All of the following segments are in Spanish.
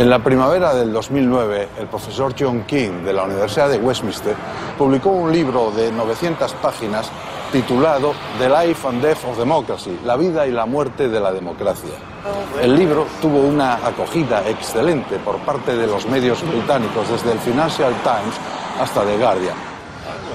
En la primavera del 2009, el profesor John King de la Universidad de Westminster publicó un libro de 900 páginas titulado The Life and Death of Democracy, la vida y la muerte de la democracia. El libro tuvo una acogida excelente por parte de los medios británicos, desde el Financial Times hasta The Guardian.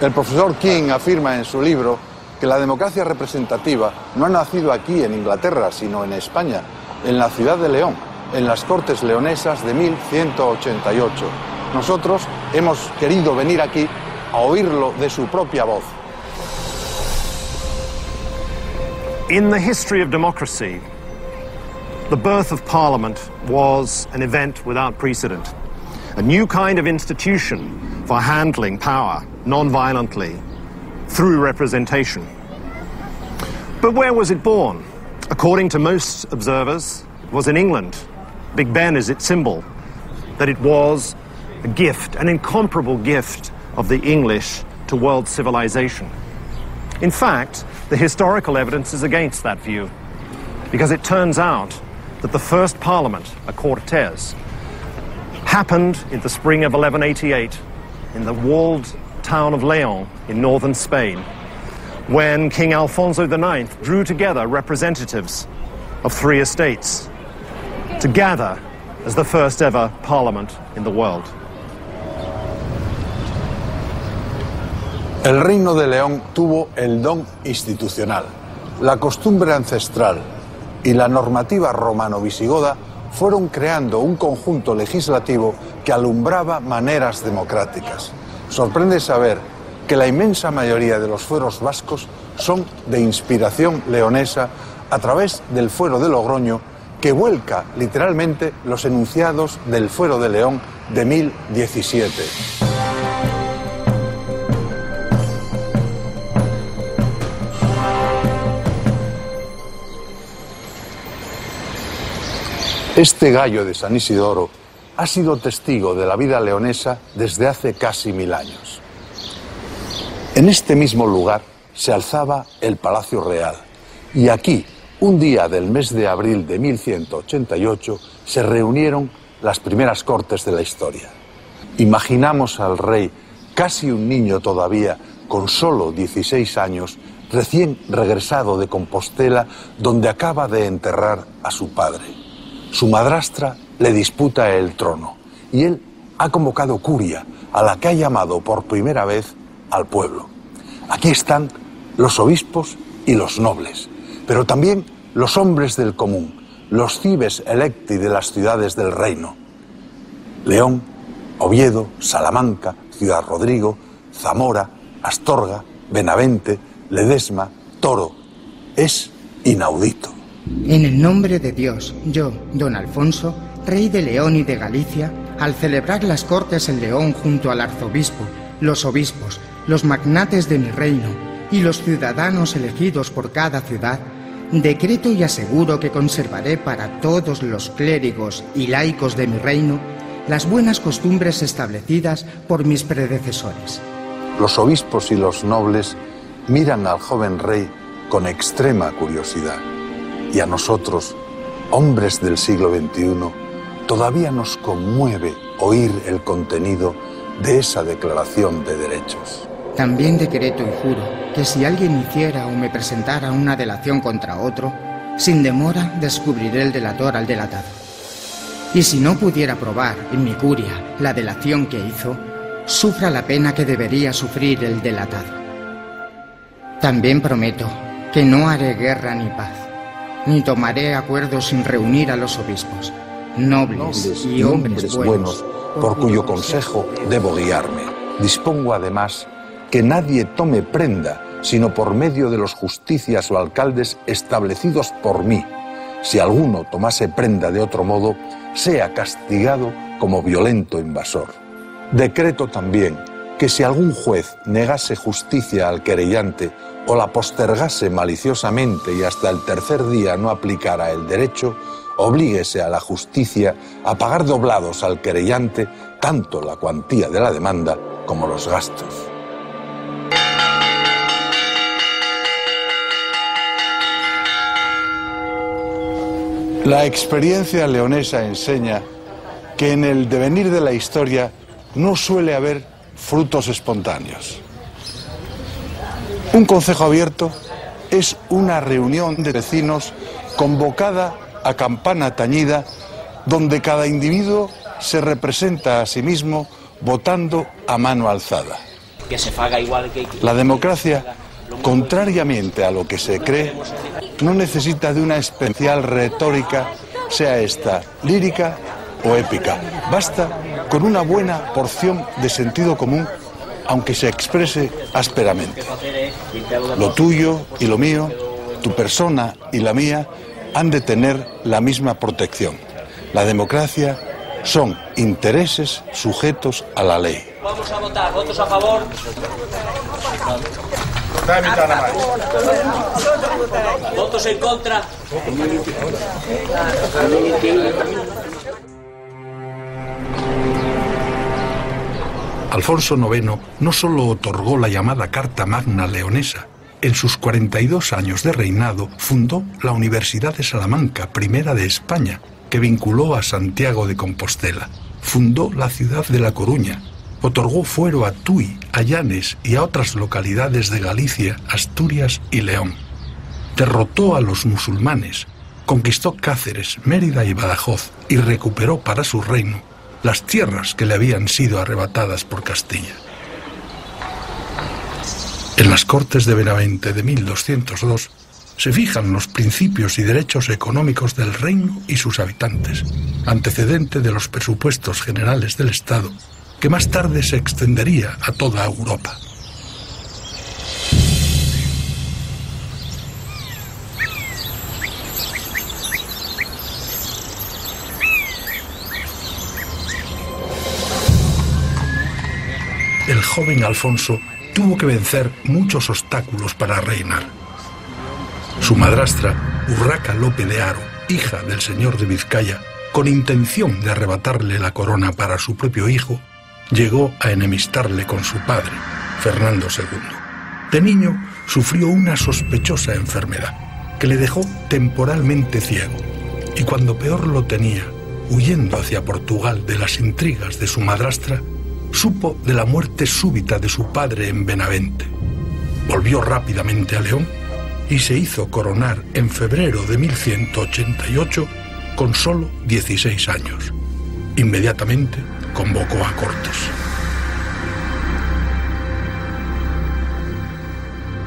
El profesor King afirma en su libro que la democracia representativa no ha nacido aquí en Inglaterra, sino en España, en la ciudad de León, en las Cortes Leonesas de 1188. Nosotros hemos querido venir aquí a oírlo de su propia voz. In the history of democracy, the birth of Parliament was an event without precedent. A new kind of institution for handling power non-violently through representation. But where was it born? According to most observers, it was in England. Big Ben is its symbol. That it was a gift, an incomparable gift of the English to world civilization. In fact, the historical evidence is against that view, because it turns out that the first Parliament, a Cortes, happened in the spring of 1188 in the walled town of León in northern Spain, when King Alfonso IX drew together representatives of 3 estates to gather as the first ever Parliament in the world. El Reino de León tuvo el don institucional. La costumbre ancestral y la normativa romano-visigoda fueron creando un conjunto legislativo que alumbraba maneras democráticas. Sorprende saber que la inmensa mayoría de los fueros vascos son de inspiración leonesa a través del fuero de Logroño, que vuelca literalmente los enunciados del fuero de León de 1017. Este gallo de San Isidoro ha sido testigo de la vida leonesa desde hace casi 1000 años. En este mismo lugar se alzaba el Palacio Real y aquí, un día del mes de abril de 1188, se reunieron las primeras cortes de la historia. Imaginamos al rey, casi un niño todavía, con solo 16 años, recién regresado de Compostela, donde acaba de enterrar a su padre. Su madrastra le disputa el trono y él ha convocado curia, a la que ha llamado por primera vez al pueblo. Aquí están los obispos y los nobles, pero también los hombres del común, los cibes electi de las ciudades del reino. León, Oviedo, Salamanca, Ciudad Rodrigo, Zamora, Astorga, Benavente, Ledesma, Toro. Es inaudito. En el nombre de Dios, yo, don Alfonso, rey de León y de Galicia, al celebrar las Cortes en León junto al arzobispo, los obispos, los magnates de mi reino y los ciudadanos elegidos por cada ciudad, decreto y aseguro que conservaré para todos los clérigos y laicos de mi reino las buenas costumbres establecidas por mis predecesores. Los obispos y los nobles miran al joven rey con extrema curiosidad. Y a nosotros, hombres del siglo XXI, todavía nos conmueve oír el contenido de esa declaración de derechos. También decreto y juro que si alguien hiciera o me presentara una delación contra otro, sin demora descubriré el delator al delatado. Y si no pudiera probar en mi curia la delación que hizo, sufra la pena que debería sufrir el delatado. También prometo que no haré guerra ni paz, ni tomaré acuerdos sin reunir a los obispos, nobles y hombres buenos, por cuyo consejo debo guiarme. Dispongo además que nadie tome prenda, sino por medio de los justicias o alcaldes establecidos por mí. Si alguno tomase prenda de otro modo, sea castigado como violento invasor. Decreto también que si algún juez negase justicia al querellante o la postergase maliciosamente y hasta el 3er día no aplicara el derecho, oblíguese a la justicia a pagar doblados al querellante tanto la cuantía de la demanda como los gastos. La experiencia leonesa enseña que en el devenir de la historia no suele haber frutos espontáneos. Un concejo abierto es una reunión de vecinos convocada a campana tañida, donde cada individuo se representa a sí mismo votando a mano alzada. La democracia, contrariamente a lo que se cree, no necesita de una especial retórica, sea esta lírica o épica. Basta con una buena porción de sentido común, aunque se exprese ásperamente. Lo tuyo y lo mío, tu persona y la mía, han de tener la misma protección. La democracia son intereses sujetos a la ley. Vamos a votar, votos a favor. Votos en contra. Alfonso IX no solo otorgó la llamada Carta Magna leonesa. En sus 42 años de reinado fundó la Universidad de Salamanca, primera de España, que vinculó a Santiago de Compostela. Fundó la ciudad de La Coruña. Otorgó fuero a Tui, a Llanes y a otras localidades de Galicia, Asturias y León. Derrotó a los musulmanes, conquistó Cáceres, Mérida y Badajoz y recuperó para su reino las tierras que le habían sido arrebatadas por Castilla. En las Cortes de Benavente de 1202 se fijan los principios y derechos económicos del reino y sus habitantes, antecedente de los presupuestos generales del Estado, que más tarde se extendería a toda Europa. El joven Alfonso tuvo que vencer muchos obstáculos para reinar. Su madrastra, Urraca Lope de Haro, hija del señor de Vizcaya, con intención de arrebatarle la corona para su propio hijo, llegó a enemistarle con su padre, Fernando II. De niño sufrió una sospechosa enfermedad que le dejó temporalmente ciego, y cuando peor lo tenía, huyendo hacia Portugal de las intrigas de su madrastra, supo de la muerte súbita de su padre en Benavente. Volvió rápidamente a León y se hizo coronar en febrero de 1188 con solo 16 años. Inmediatamente convocó a Cortes.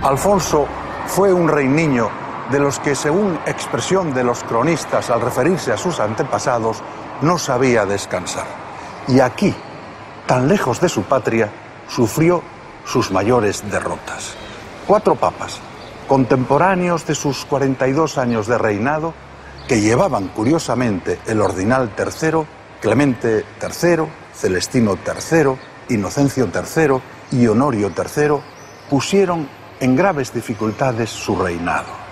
Alfonso fue un rey niño de los que, según expresión de los cronistas al referirse a sus antepasados, no sabía descansar. Y aquí, tan lejos de su patria, sufrió sus mayores derrotas. 4 papas, contemporáneos de sus 42 años de reinado, que llevaban curiosamente el ordinal III, Clemente III, Celestino III, Inocencio III y Honorio III, pusieron en graves dificultades su reinado.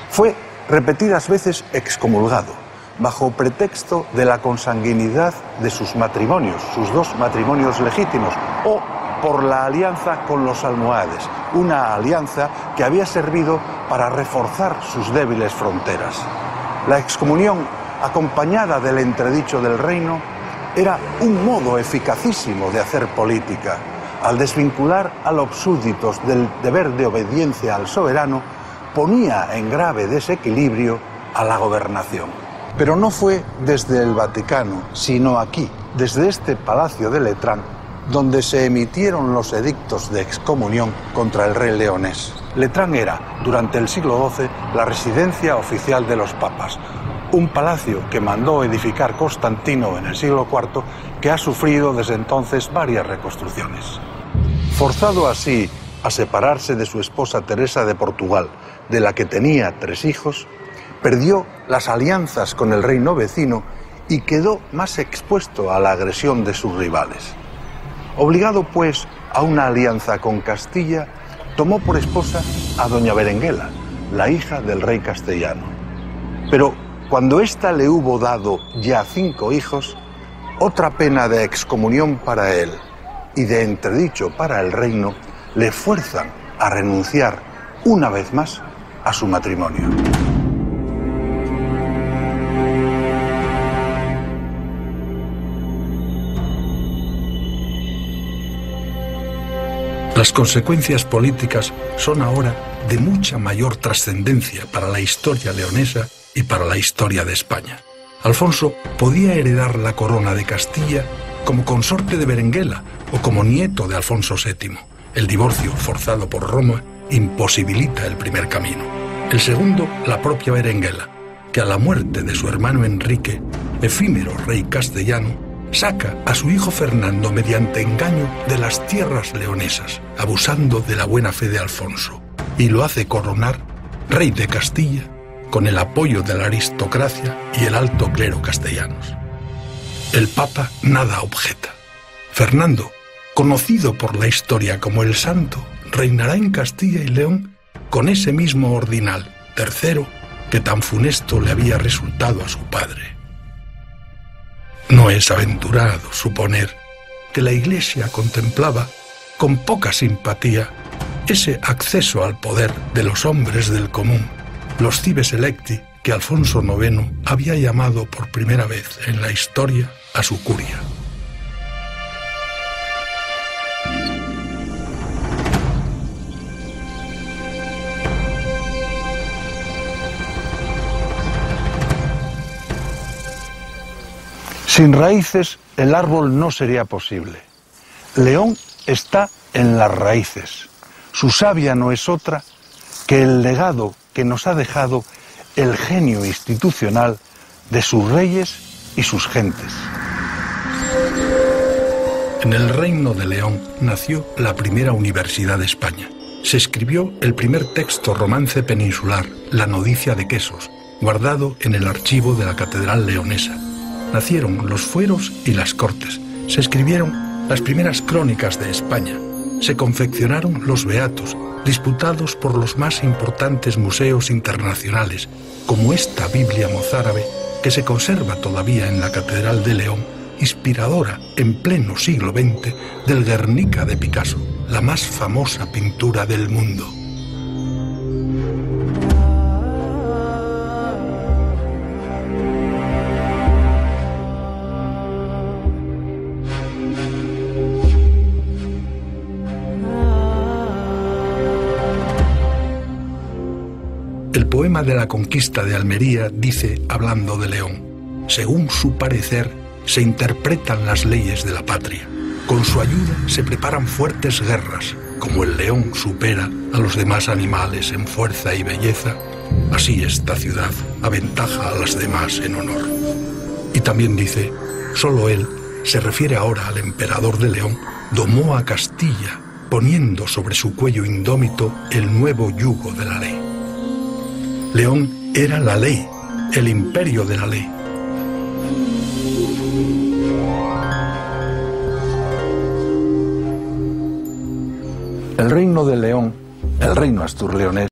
Fue repetidas veces excomulgado, bajo pretexto de la consanguinidad de sus matrimonios, sus 2 matrimonios legítimos, o por la alianza con los almohades, una alianza que había servido para reforzar sus débiles fronteras. La excomunión, acompañada del entredicho del reino, era un modo eficacísimo de hacer política. Al desvincular a los súbditos del deber de obediencia al soberano, ponía en grave desequilibrio a la gobernación. Pero no fue desde el Vaticano, sino aquí, desde este Palacio de Letrán, donde se emitieron los edictos de excomunión contra el rey leonés. Letrán era, durante el siglo XII, la residencia oficial de los papas, un palacio que mandó edificar Constantino en el siglo IV, que ha sufrido desde entonces varias reconstrucciones. Forzado así a separarse de su esposa Teresa de Portugal, de la que tenía 3 hijos, perdió las alianzas con el reino vecino y quedó más expuesto a la agresión de sus rivales. Obligado, pues, a una alianza con Castilla, tomó por esposa a doña Berenguela, la hija del rey castellano. Pero cuando ésta le hubo dado ya 5 hijos, otra pena de excomunión para él y de entredicho para el reino le fuerzan a renunciar una vez más a su matrimonio. Las consecuencias políticas son ahora de mucha mayor trascendencia para la historia leonesa y para la historia de España. Alfonso podía heredar la corona de Castilla como consorte de Berenguela o como nieto de Alfonso VII. El divorcio forzado por Roma imposibilita el primer camino. El segundo, la propia Berenguela, que a la muerte de su hermano Enrique, efímero rey castellano, saca a su hijo Fernando mediante engaño de las tierras leonesas, abusando de la buena fe de Alfonso, y lo hace coronar rey de Castilla con el apoyo de la aristocracia y el alto clero castellanos. El Papa nada objeta. Fernando, conocido por la historia como el Santo, reinará en Castilla y León con ese mismo ordinal, tercero, que tan funesto le había resultado a su padre. No es aventurado suponer que la Iglesia contemplaba con poca simpatía ese acceso al poder de los hombres del común, los cives electi que Alfonso IX había llamado por primera vez en la historia a su curia. Sin raíces, el árbol no sería posible. León está en las raíces. Su savia no es otra que el legado que nos ha dejado el genio institucional de sus reyes y sus gentes. En el Reino de León nació la primera universidad de España. Se escribió el primer texto romance peninsular, La Noticia de Quesos, guardado en el archivo de la Catedral Leonesa. Nacieron los fueros y las cortes. Se escribieron las primeras crónicas de España. Se confeccionaron los beatos, disputados por los más importantes museos internacionales, como esta Biblia mozárabe que se conserva todavía en la Catedral de León, inspiradora en pleno siglo XX del Guernica de Picasso, la más famosa pintura del mundo. El poema de la conquista de Almería dice, hablando de León, según su parecer, se interpretan las leyes de la patria. Con su ayuda se preparan fuertes guerras. Como el león supera a los demás animales en fuerza y belleza, así esta ciudad aventaja a las demás en honor. Y también dice, solo él, se refiere ahora al emperador de León, domó a Castilla, poniendo sobre su cuello indómito el nuevo yugo de la ley. León era la ley, el imperio de la ley. El reino de León, el reino asturleonés,